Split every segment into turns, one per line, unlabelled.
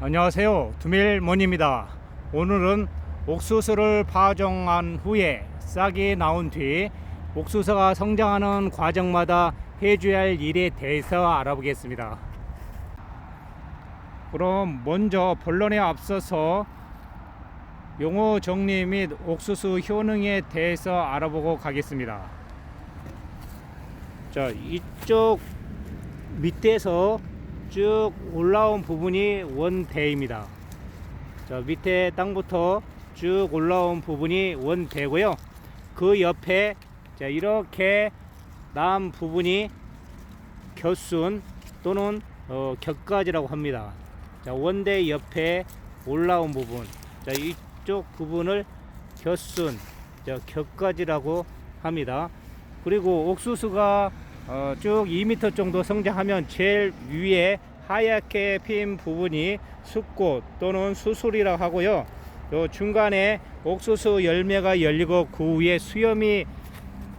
안녕하세요. 두밀몬입니다. 오늘은 옥수수를 파종한 후에 싹이 나온 뒤 옥수수가 성장하는 과정마다 해줘야 할 일에 대해서 알아보겠습니다. 그럼 먼저 본론에 앞서서 용어 정리 및 옥수수 효능에 대해서 알아보고 가겠습니다. 자, 이쪽 밑에서 쭉 올라온 부분이 원대입니다. 저 밑에 땅부터 쭉 올라온 부분이 원대고요. 그 옆에 자 이렇게 남 부분이 곁순 또는 곁가지라고 합니다. 자, 원대 옆에 올라온 부분, 자 이쪽 부분을 곁순, 자 곁가지라고 합니다. 그리고 옥수수가 쭉 2m 정도 성장하면 제일 위에 하얗게 핀 부분이 숫꽃 또는 수술이라고 하고요. 요 중간에 옥수수 열매가 열리고 그 위에 수염이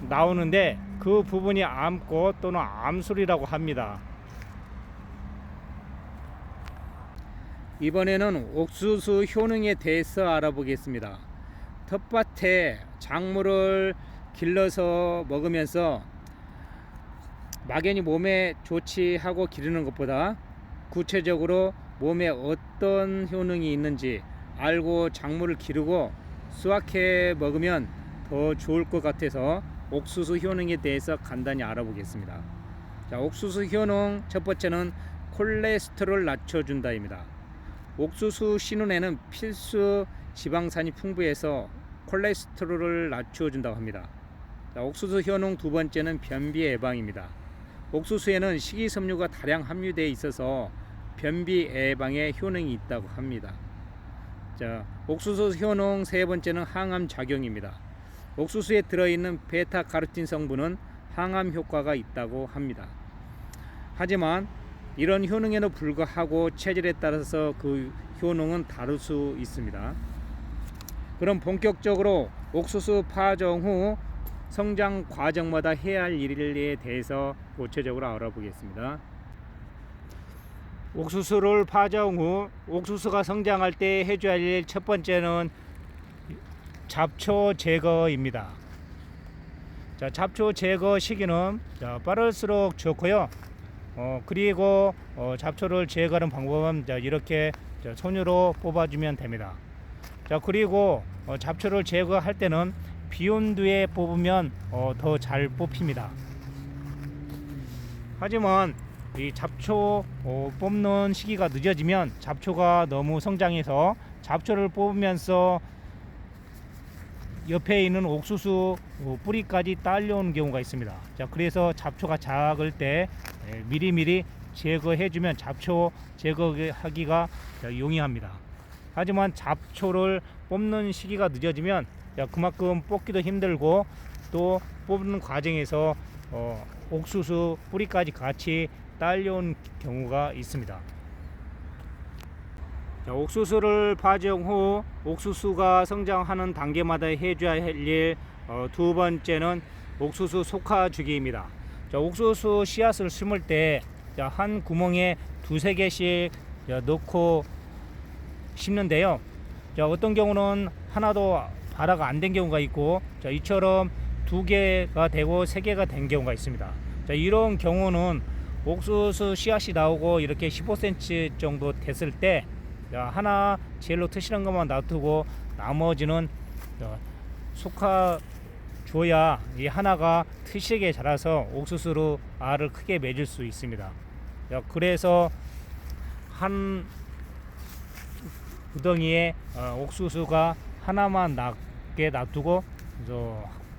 나오는데 그 부분이 암꽃 또는 암술이라고 합니다. 이번에는 옥수수 효능에 대해서 알아보겠습니다. 텃밭에 작물을 길러서 먹으면서 막연히 몸에 좋지 하고 기르는 것보다 구체적으로 몸에 어떤 효능이 있는지 알고 작물을 기르고 수확해 먹으면 더 좋을 것 같아서 옥수수 효능에 대해서 간단히 알아보겠습니다. 자, 옥수수 효능 첫 번째는 콜레스테롤 낮춰준다입니다. 옥수수 신운에는 필수 지방산이 풍부해서 콜레스테롤을 낮춰준다고 합니다. 자, 옥수수 효능 두 번째는 변비 예방입니다. 옥수수에는 식이섬유가 다량 함유되어 있어서 변비 예방에 효능이 있다고 합니다. 자, 옥수수 효능 세 번째는 항암 작용입니다. 옥수수에 들어있는 베타카로틴 성분은 항암 효과가 있다고 합니다. 하지만 이런 효능에도 불구하고 체질에 따라서 그 효능은 다를 수 있습니다. 그럼 본격적으로 옥수수 파종 후 성장 과정마다 해야 할 일에 대해서 구체적으로 알아보겠습니다. 옥수수를 파종 후 옥수수가 성장할 때 해줘야 할 일 첫 번째는 잡초 제거입니다. 자, 잡초 제거 시기는 빠를수록 좋고요. 그리고 잡초를 제거하는 방법은 이렇게 손으로 뽑아주면 됩니다. 자, 그리고 잡초를 제거할 때는 비온 뒤에 뽑으면 더 잘 뽑힙니다. 하지만 이 잡초 뽑는 시기가 늦어지면 잡초가 너무 성장해서 잡초를 뽑으면서 옆에 있는 옥수수 뿌리까지 딸려오는 경우가 있습니다. 자, 그래서 잡초가 작을 때 미리미리 제거해주면 잡초 제거하기가 용이합니다. 하지만 잡초를 뽑는 시기가 늦어지면 그만큼 뽑기도 힘들고 또 뽑는 과정에서 옥수수 뿌리까지 같이 딸려온 경우가 있습니다. 자, 옥수수를 파종 후 옥수수가 성장하는 단계마다 해줘야 할 일 두 번째는 옥수수 속화주기입니다. 자, 옥수수 씨앗을 심을 때 한 구멍에 두세 개씩 넣고 심는데요. 자, 어떤 경우는 하나도 발화가 안 된 경우가 있고, 자, 이처럼 두 개가 되고 세 개가 된 경우가 있습니다. 자, 이런 경우는 옥수수 씨앗이 나오고 이렇게 15cm 정도 됐을 때 하나 제일로 트시는 것만 놔두고 나머지는 속아 줘야 이 하나가 트시게 자라서 옥수수로 알을 크게 맺을 수 있습니다. 그래서 한 구덩이에 옥수수가 하나만 낳게 놔두고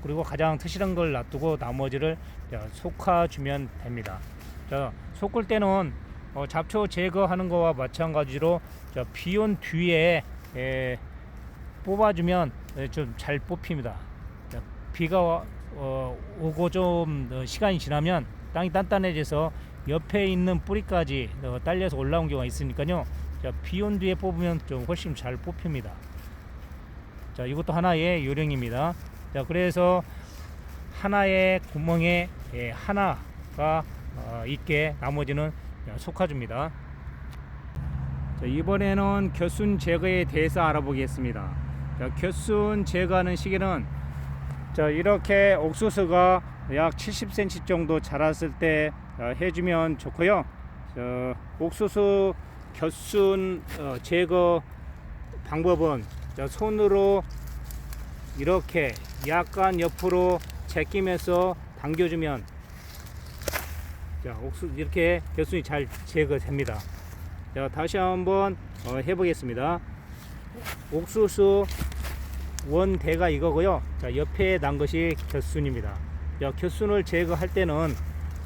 그리고 가장 트시는 걸 놔두고 나머지를 속아주면 됩니다. 자, 솟을 때는 잡초 제거하는 거와 마찬가지로 비온 뒤에 뽑아주면 좀 잘 뽑힙니다. 자, 비가 오고 좀 시간이 지나면 땅이 단단해져서 옆에 있는 뿌리까지 딸려서 올라온 경우가 있으니까요. 비온 뒤에 뽑으면 좀 훨씬 잘 뽑힙니다. 자, 이것도 하나의 요령입니다. 자, 그래서 하나의 구멍에 하나가 있게 나머지는 속아줍니다. 자, 이번에는 겨순 제거에 대해서 알아보겠습니다. 자, 겨순 제거하는 시기는 자, 이렇게 옥수수가 약 70cm 정도 자랐을 때 해주면 좋고요. 옥수수 겨순 제거 방법은 손으로 이렇게 약간 옆으로 제끼면서 당겨주면 이렇게 겨순이 잘 제거됩니다. 자, 다시 한번 해보겠습니다. 옥수수 원대가 이거고요. 자, 옆에 난 것이 겨순입니다. 자, 겨순을 제거할 때는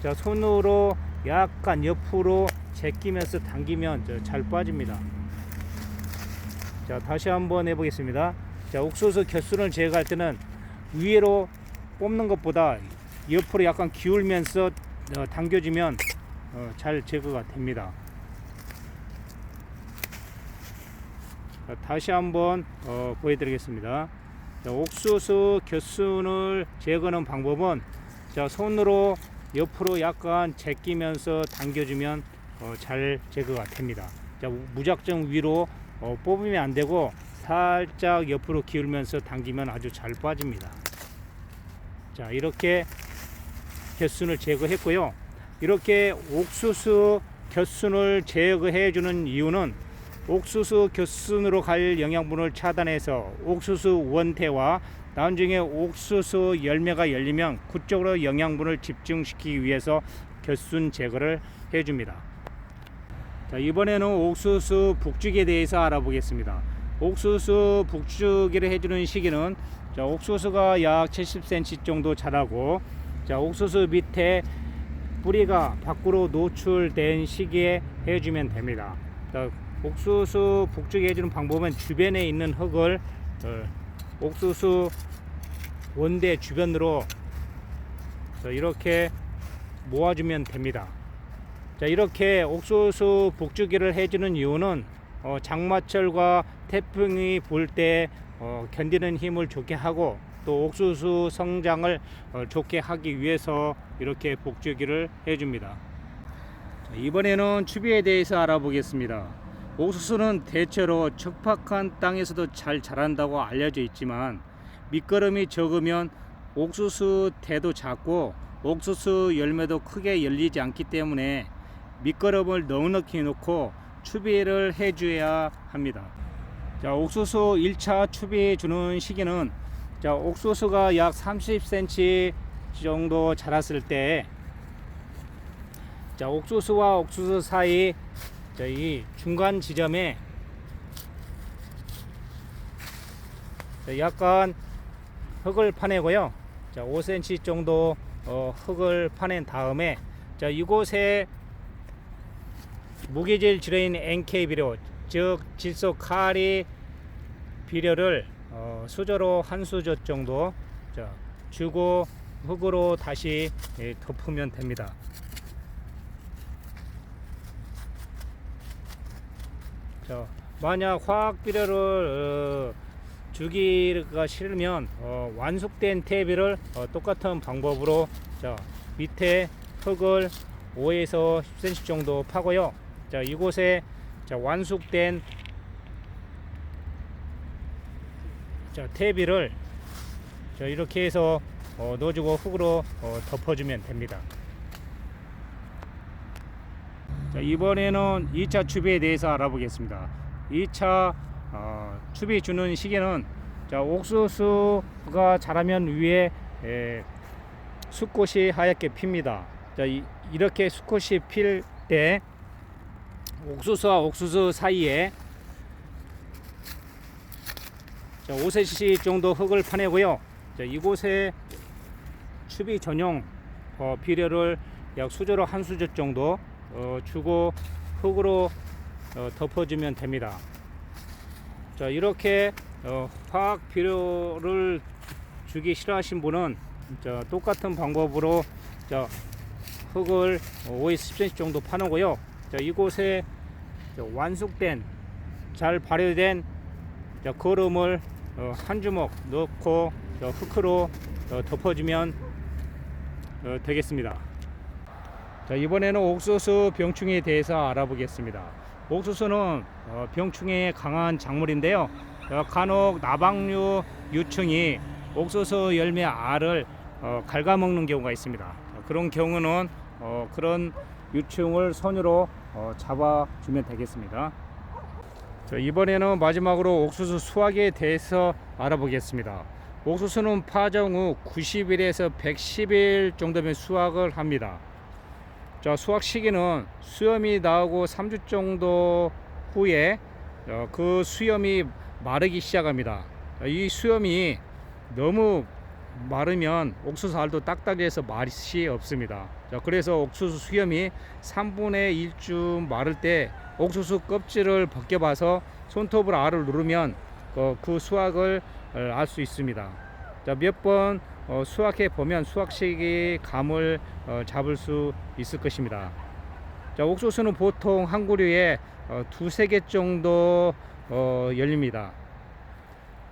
자, 손으로 약간 옆으로 제끼면서 당기면 잘 빠집니다. 자, 다시 한번 해보겠습니다. 자, 옥수수 겨순을 제거할 때는 위로 뽑는 것보다 옆으로 약간 기울면서 당겨주면 잘 제거가 됩니다. 자, 다시 한번 보여드리겠습니다. 자, 옥수수 겨순을 제거하는 방법은 자, 손으로 옆으로 약간 제끼면서 당겨주면 잘 제거가 됩니다. 자, 무작정 위로 뽑으면 안 되고 살짝 옆으로 기울면서 당기면 아주 잘 빠집니다. 자, 이렇게 겨순을 제거했고요. 이렇게 옥수수 겨순을 제거해 주는 이유는 옥수수 겨순으로 갈 영양분을 차단해서 옥수수 원태와 나중에 옥수수 열매가 열리면 그쪽으로 영양분을 집중시키기 위해서 겨순 제거를 해줍니다. 자, 이번에는 옥수수 북주기에 대해서 알아보겠습니다. 옥수수 북주기를 해주는 시기는 자, 옥수수가 약 70cm 정도 자라고 자, 옥수수 밑에 뿌리가 밖으로 노출된 시기에 해주면 됩니다. 자, 옥수수 북주기 해주는 방법은 주변에 있는 흙을 옥수수 원대 주변으로 이렇게 모아주면 됩니다. 자, 이렇게 옥수수 북주기를 해주는 이유는 장마철과 태풍이 불 때 견디는 힘을 좋게 하고 또 옥수수 성장을 좋게 하기 위해서 이렇게 북주기를 해줍니다. 자, 이번에는 추비에 대해서 알아보겠습니다. 옥수수는 대체로 척박한 땅에서도 잘 자란다고 알려져 있지만 밑거름이 적으면 옥수수 대도 작고 옥수수 열매도 크게 열리지 않기 때문에 밑거름을 넉넉히 놓고 추비를 해줘야 합니다. 자, 옥수수 1차 추비해 주는 시기는 자, 옥수수가 약 30cm 정도 자랐을 때 자, 옥수수와 옥수수 사이 자, 이 중간 지점에 자, 약간 흙을 파내고요. 자, 5cm 정도 흙을 파낸 다음에 자, 이곳에 무기질 지뢰인 NK 비료, 즉 질소 카리 비료를 수저로 한 수저 정도 자, 주고 흙으로 다시 덮으면 됩니다. 자, 만약 화학 비료를 주기가 싫으면 완숙된 퇴비를 똑같은 방법으로 자, 밑에 흙을 5에서 10cm 정도 파고요. 자, 이곳에 자, 완숙된 자, 퇴비를 자, 이렇게 해서 넣어주고 흙으로 덮어주면 됩니다. 자, 이번에는 2차 추비에 대해서 알아보겠습니다. 2차 추비 주는 시기는 자, 옥수수가 자라면 위에 수꽃이 하얗게 핍니다. 자, 이렇게 수꽃이 필 때 옥수수와 옥수수 사이에 자, 5cm 정도 흙을 파내고요. 자, 이곳에 추비 전용 비료를 약 수저로 한 수저 정도 주고 흙으로 덮어주면 됩니다. 자, 이렇게 화학 비료를 주기 싫어하신 분은 자, 똑같은 방법으로 자, 흙을 5에서 10cm 정도 파놓고요. 자, 이곳에 완숙된 잘 발효된 거름을 한 주먹 넣고 흙으로 덮어주면 되겠습니다. 자, 이번에는 옥수수 병충해에 대해서 알아보겠습니다. 옥수수는 병충해에 강한 작물인데요. 간혹 나방류 유충이 옥수수 열매 알을 갉아먹는 경우가 있습니다. 그런 경우는 그런 유충을 손으로 잡아주면 되겠습니다. 이번에는 마지막으로 옥수수 수확에 대해서 알아보겠습니다. 옥수수는 파종 후 90일에서 110일 정도면 수확을 합니다. 수확 시기는 수염이 나오고 3주 정도 후에 그 수염이 마르기 시작합니다. 이 수염이 너무 마르면 옥수수 알도 딱딱해서 맛이 없습니다. 그래서 옥수수 수염이 3분의 1쯤 마를 때 옥수수 껍질을 벗겨봐서 손톱으로 알을 누르면 그 수확을 알 수 있습니다. 몇 번 수확해 보면 수확 시기 감을 잡을 수 있을 것입니다. 옥수수는 보통 한 그루에 두세 개 정도 열립니다.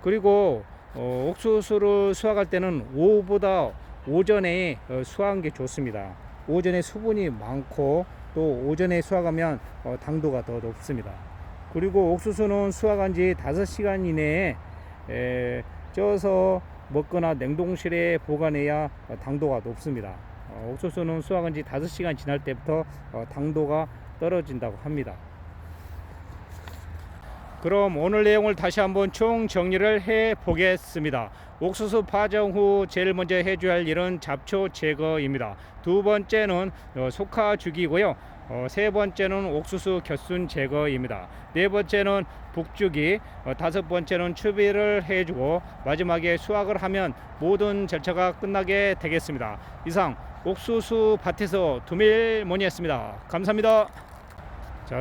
그리고 옥수수를 수확할 때는 오후보다 오전에 수확하는 게 좋습니다. 오전에 수분이 많고 또 오전에 수확하면 당도가 더 높습니다. 그리고 옥수수는 수확한 지 5시간 이내에 쪄서 먹거나 냉동실에 보관해야 당도가 높습니다. 옥수수는 수확한 지 5시간 지날 때부터 당도가 떨어진다고 합니다. 그럼 오늘 내용을 다시 한번 총 정리를 해 보겠습니다. 옥수수 파종 후 제일 먼저 해줘야 할 일은 잡초 제거입니다. 두 번째는 속화 주기고요. 세 번째는 옥수수 겨순 제거입니다. 네 번째는 북주기, 다섯 번째는 추비를 해주고 마지막에 수확을 하면 모든 절차가 끝나게 되겠습니다. 이상 옥수수 밭에서 두밀모니였습니다. 감사합니다.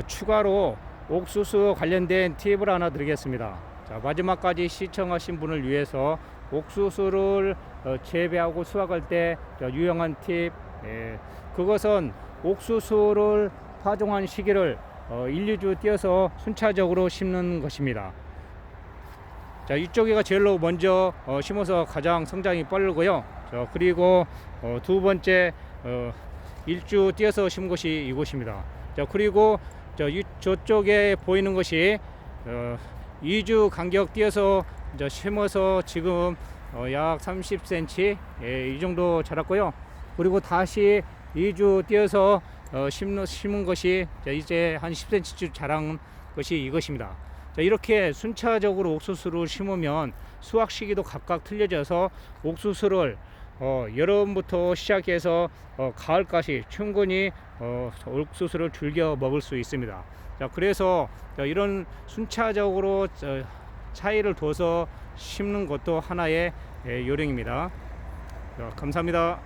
추가로 옥수수 관련된 팁을 하나 드리겠습니다. 마지막까지 시청하신 분을 위해서 옥수수를 재배하고 수확할 때 유용한 팁, 그것은 옥수수를 파종한 시기를 1, 2주 띄어서 순차적으로 심는 것입니다. 이쪽이가 제일로 먼저 심어서 가장 성장이 빠르고요. 그리고 두 번째 1주 띄어서 심은 것이 이곳입니다. 그리고 저쪽에 보이는 것이 2주 간격 띄어서 심어서 지금 약 30cm 이 정도 자랐고요. 그리고 다시 2주 띄어서 심은 것이 이제 한 10cm쯤 자란 것이 이것입니다. 이렇게 순차적으로 옥수수를 심으면 수확 시기도 각각 틀려져서 옥수수를 여름부터 시작해서 가을까지 충분히 옥수수를 즐겨 먹을 수 있습니다. 그래서 이런 순차적으로 차이를 둬서 심는 것도 하나의 요령입니다. 감사합니다.